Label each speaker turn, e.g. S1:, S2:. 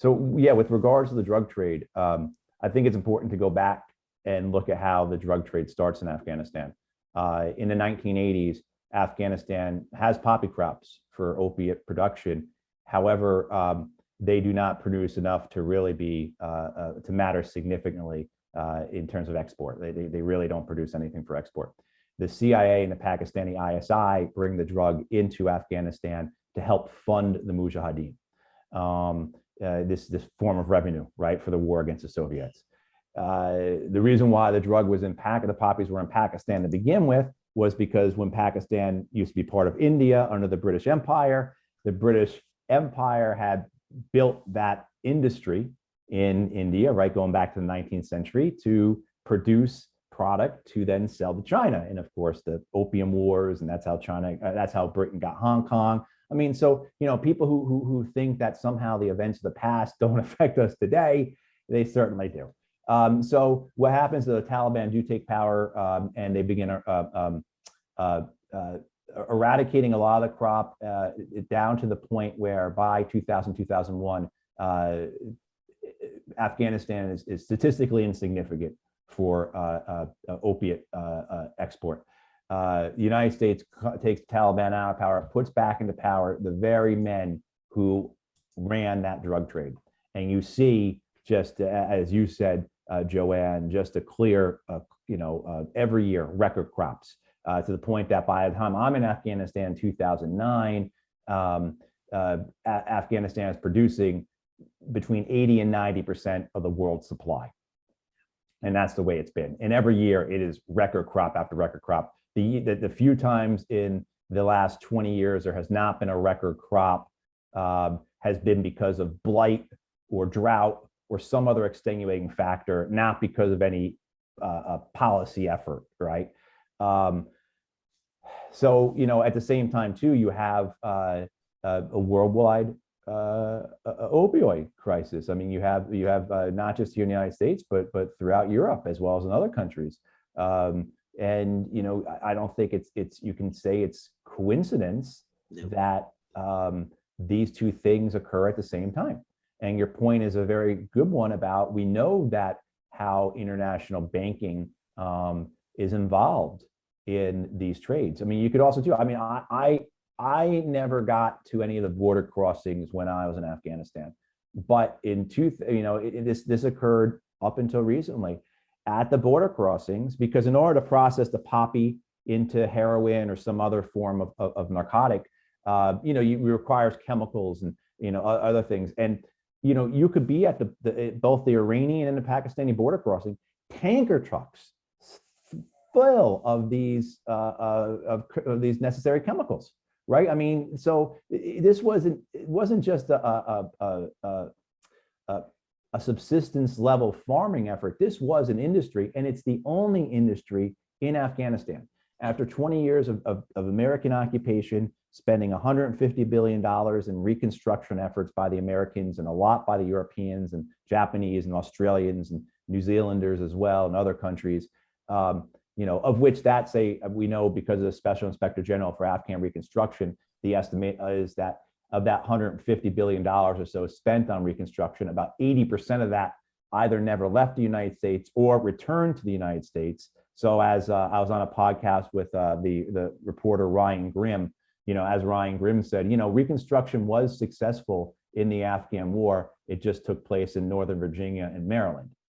S1: So yeah, with regards to the drug trade, I think it's important to go back and look at how the drug trade starts in Afghanistan. In the 1980s, Afghanistan has poppy crops for opiate production. However, they do not produce enough to really be to matter significantly in terms of export. They really don't produce anything for export. The CIA and the Pakistani ISI bring the drug into Afghanistan to help fund the Mujahideen. This form of revenue, right, for the war against the Soviets. The reason why the drug was in the poppies were in Pakistan to begin with was because when Pakistan used to be part of India under the British Empire, the British Empire had built that industry in India, right, going back to the 19th century to produce product to then sell to China. And of course, the Opium Wars, and that's how Britain got Hong Kong. I mean, so, people who think that somehow the events of the past don't affect us today, they certainly do. So what happens is the Taliban do take power and they begin eradicating a lot of the crop down to the point where by 2000, 2001, Afghanistan is statistically insignificant for opiate export. The United States takes the Taliban out of power, puts back into power the very men who ran that drug trade. And you see, just as you said, Joanne, just a clear, every year record crops to the point that by the time I'm in Afghanistan in 2009, Afghanistan is producing between 80 and 90% of the world's supply. And that's the way it's been. And every year it is record crop after record crop. The few times in the last 20 years there has not been a record crop has been because of blight or drought or some other extenuating factor, not because of any policy effort, right? So, at the same time too, you have a worldwide opioid crisis. I mean, you have not just here in the United States, but throughout Europe as well as in other countries. And I don't think it's you can say it's coincidence that these two things occur at the same time. And your point is a very good one about we know that how international banking is involved in these trades. I mean, you could also do. I mean, I never got to any of the border crossings when I was in Afghanistan, but this occurred up until recently at the border crossings, because in order to process the poppy into heroin or some other form of narcotic, it requires chemicals and other things. And you could be at both the Iranian and the Pakistani border crossing, tanker trucks full of these necessary chemicals, right? I mean, so it wasn't just a subsistence level farming effort. This was an industry, and it's the only industry in Afghanistan. After 20 years of American occupation, spending $150 billion in reconstruction efforts by the Americans and a lot by the Europeans and Japanese and Australians and New Zealanders as well, and other countries, of which we know because of the Special Inspector General for Afghan Reconstruction, the estimate is that of that $150 billion or so spent on reconstruction, about 80% of that either never left the United States or returned to the United States. So as I was on a podcast with the reporter Ryan Grimm, as Ryan Grimm said, Reconstruction was successful in the Afghan war. It just took place in Northern Virginia and Maryland.